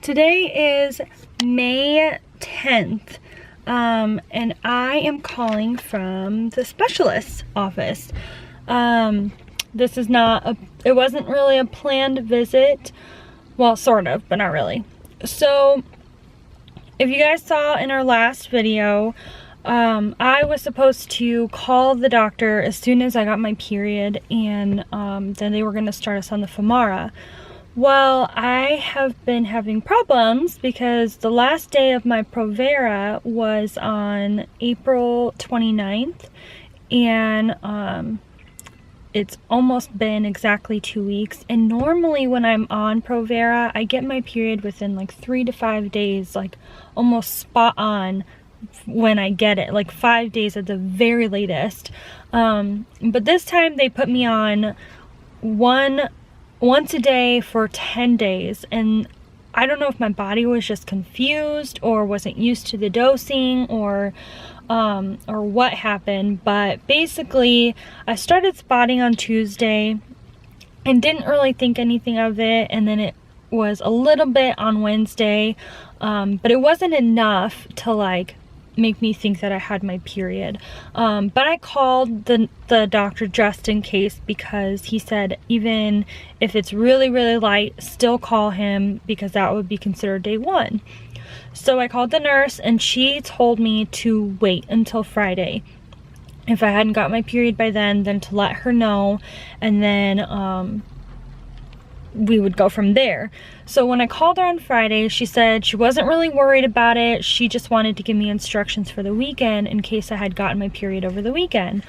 Today is May 10th, and I am calling from the specialist's office. This is not it wasn't really a planned visit. Well, sort of, but not really. So, if you guys saw in our last video, I was supposed to call the doctor as soon as I got my period, and then they were going to start us on the Femara. Well, I have been having problems because the last day of my Provera was on April 29th, and it's almost been exactly 2 weeks. And normally when I'm on Provera, I get my period within like 3 to 5 days, like almost spot on when I get it, like 5 days at the very latest. But this time they put me on once a day for 10 days, and I don't know if my body was just confused or wasn't used to the dosing or what happened, but basically I started spotting on Tuesday and didn't really think anything of it, and then it was a little bit on Wednesday, but it wasn't enough to like make me think that I had my period. But I called the doctor just in case, because he said even if it's really light, still call him, because that would be considered day 1. So I called the nurse, and she told me to wait until Friday. If I hadn't got my period by then to let her know, and then we would go from there. So when I called her on Friday, she said she wasn't really worried about it. She just wanted to give me instructions for the weekend in case I had gotten my period over the weekend.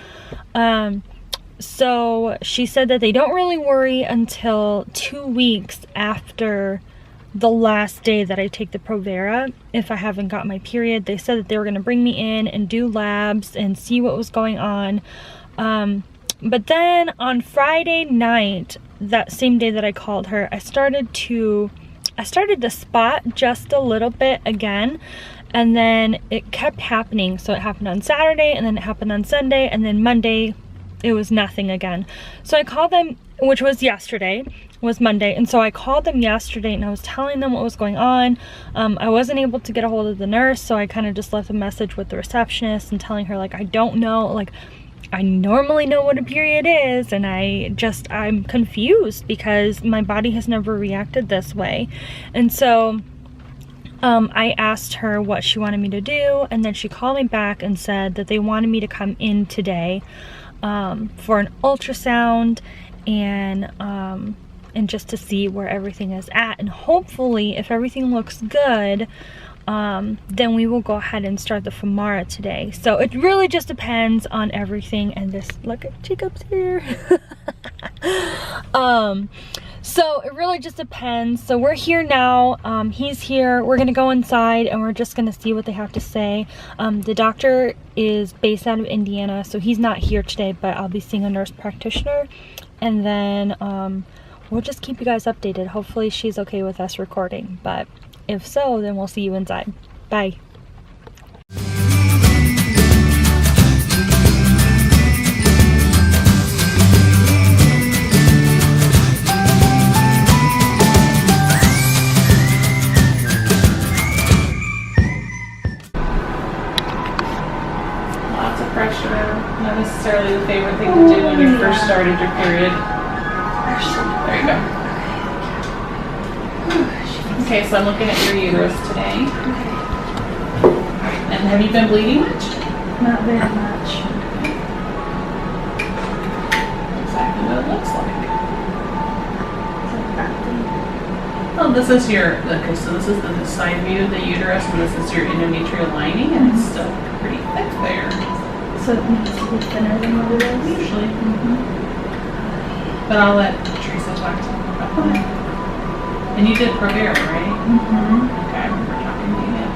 So she said that they don't really worry until 2 weeks after the last day that I take the Provera if I haven't got my period. They said that they were going to bring me in and do labs and see what was going on. But then on Friday night, that same day that I called her, I started to spot just a little bit again, and then it kept happening. So it happened on Saturday, and then it happened on Sunday, and then Monday it was nothing again. So I called them, which was yesterday, was Monday, and so I called them yesterday and I was telling them what was going on. I wasn't able to get a hold of the nurse, so I kind of just left a message with the receptionist and telling her, like, I don't know, like, I normally know what a period is, and I'm confused because my body has never reacted this way. And so I asked her what she wanted me to do, and then she called me back and said that they wanted me to come in today for an ultrasound and just to see where everything is at, and hopefully if everything looks good, then we will go ahead and start the Femara today. So it really just depends on everything. And this, look at Jacob's here. So it really just depends. So we're here now. He's here. We're gonna go inside and we're just gonna see what they have to say. The doctor is based out of Indiana, so he's not here today, but I'll be seeing a nurse practitioner, and then we'll just keep you guys updated. Hopefully she's okay with us recording, but if so, then we'll see you inside. Bye. Lots of pressure. Not necessarily the favorite thing to do when you first started your period. There you go. Okay, so I'm looking at your uterus today. And have you been bleeding much? Not very much. Exactly what it looks like. Oh, this is your, okay, so this is the side view of the uterus, and this is your endometrial lining, and it's still pretty thick there. So it needs to be thinner than what it is? Usually. But I'll let Teresa talk to you about that. And you did Provera, right? Okay, I remember talking to you.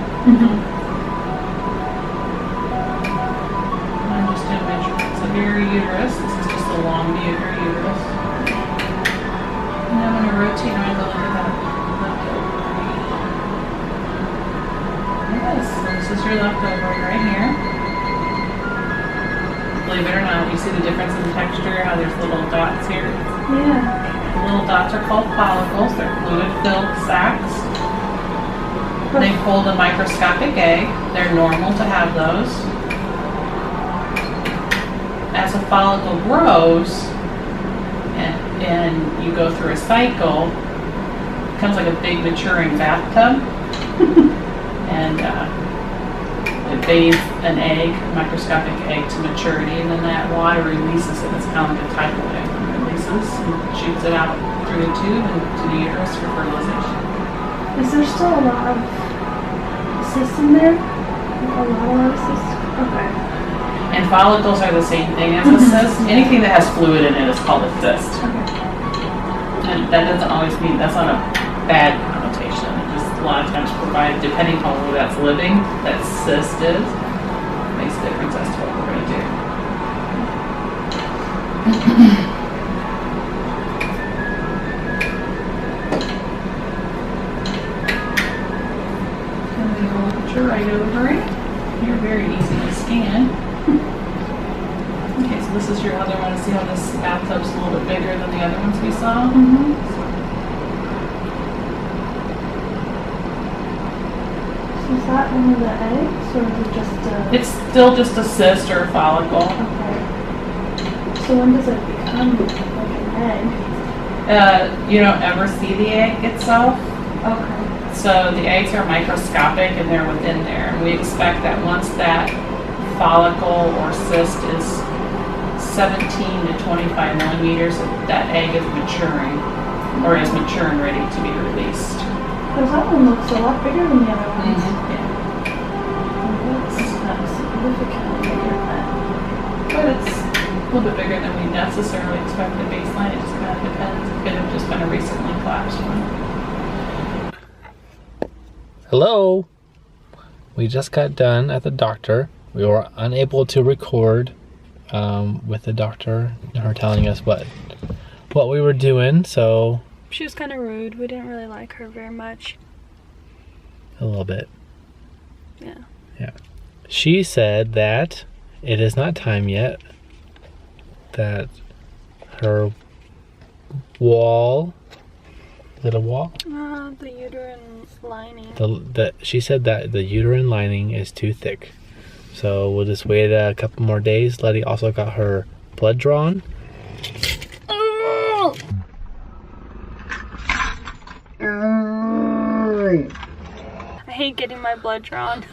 And I'm just doing measurements of your uterus. This is just a long view of your uterus. And I'm going to rotate and I'm going to look at that leftover. Yes, so this is your leftover right here. Believe it or not, you see the difference in the texture, how there's little dots here? Yeah. The little dots are called follicles. They're fluid-filled sacs. They pulled a microscopic egg. They're normal to have those. As a follicle grows and you go through a cycle, it becomes like a big maturing bathtub. And it bathes an egg, a microscopic egg, to maturity, and then that water releases it. It's kind of like a tidal wave. It releases and shoots it out through the tube and to the uterus for fertilization. Is there still a lot of cysts in there? A lot of cysts? Okay. And follicles are the same thing as a cyst. Anything that has fluid in it is called a cyst. Okay. And that doesn't always mean, that's not a bad connotation. It just a lot of times provided, depending on where that's living, that cyst is, makes a difference as to what we're going to do. And then we'll look at your right ovary. You're very easy to scan. Okay, so this is your other one. See how this bathtub's a little bit bigger than the other ones we saw? So is that one of the eggs, or is it just a... It's still just a cyst or a follicle. Okay. So when does it become like an egg? You don't ever see the egg itself. Okay. So the eggs are microscopic and they're within there. And we expect that once that follicle or cyst is 17 to 25 millimeters, that egg is maturing or is mature and ready to be released. Because that one looks a lot bigger than the other ones. Yeah. That's not significantly bigger than... But it's a little bit bigger than we necessarily expect the baseline. It just kind of depends. It could have just been a recently collapsed one. Hello. We just got done at the doctor. We were unable to record with the doctor, her telling us what we were doing, so She was kind of rude. We didn't really like her very much. a little bit. Yeah. Yeah. She said that it is not time yet, that her wall, is it a wall? The uterine lining. She said that the uterine lining is too thick. So we'll just wait a couple more days. Leti also got her blood drawn. Oh! I hate getting my blood drawn.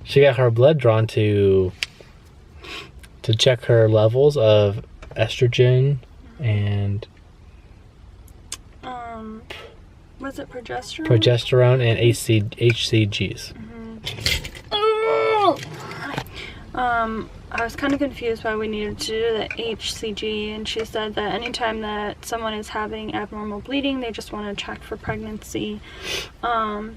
She got her blood drawn to check her levels of estrogen and was it progesterone? Progesterone and HCGs. I was kind of confused why we needed to do the HCG, and she said that anytime that someone is having abnormal bleeding, they just want to check for pregnancy. But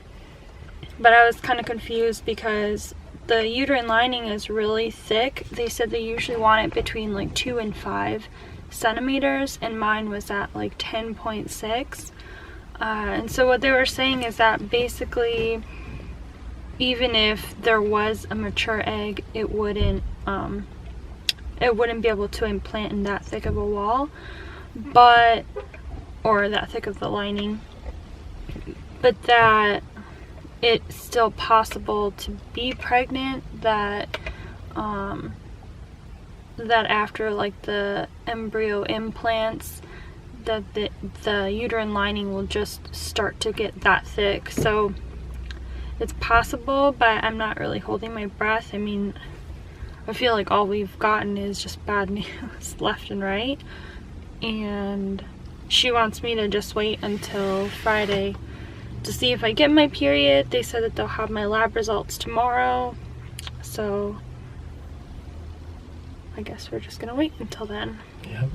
I was kind of confused because the uterine lining is really thick. They said they usually want it between like 2 and 5 centimeters, and mine was at like 10.6. And so what they were saying is that basically, even if there was a mature egg, it wouldn't be able to implant in that thick of a wall, or that thick of the lining, but that it's still possible to be pregnant, that after like the embryo implants, that the uterine lining will just start to get that thick. So it's possible, but I'm not really holding my breath. I mean, I feel like all we've gotten is just bad news left and right, and she wants me to just wait until Friday to see if I get my period. They said that they'll have my lab results tomorrow, so I guess we're just gonna wait until then. Yep.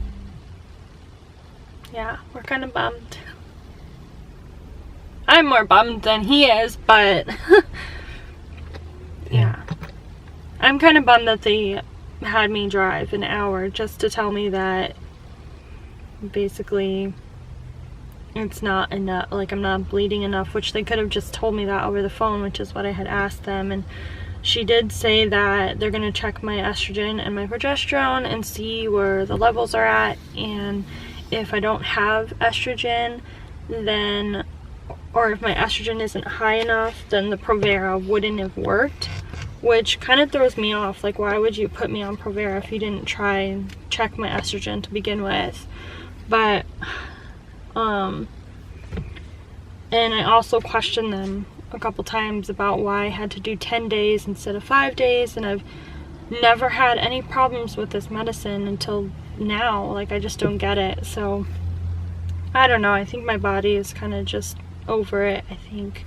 Yeah, we're kind of bummed. I'm more bummed than he is, but yeah. I'm kind of bummed that they had me drive an hour just to tell me that basically it's not enough, like I'm not bleeding enough, which they could have just told me that over the phone, which is what I had asked them. And she did say that they're going to check my estrogen and my progesterone and see where the levels are at, and if I don't have estrogen, then, or if my estrogen isn't high enough, then the Provera wouldn't have worked, which kind of throws me off. Like, why would you put me on Provera if you didn't try and check my estrogen to begin with? But and I also questioned them a couple times about why I had to do 10 days instead of 5 days, and I've never had any problems with this medicine until now. Like, I just don't get it. So I don't know, I think my body is kind of just over it. I think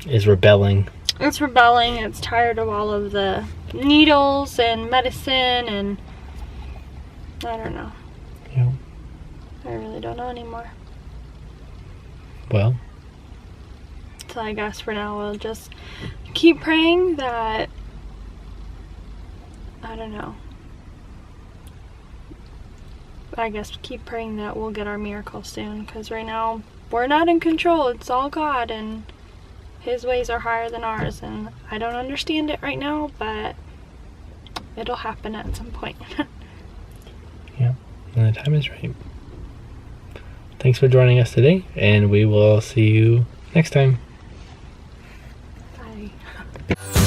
Is rebelling. it's rebelling. It's tired of all of the needles and medicine, and I don't know. Yeah. I really don't know anymore. Well, So I guess for now we'll just keep praying that, I don't know, I guess keep praying that we'll get our miracle soon, because right now we're not in control. It's all God, and His ways are higher than ours, and I don't understand it right now, but it'll happen at some point. yeah, and the time is right. Thanks for joining us today, and we will see you next time. Bye.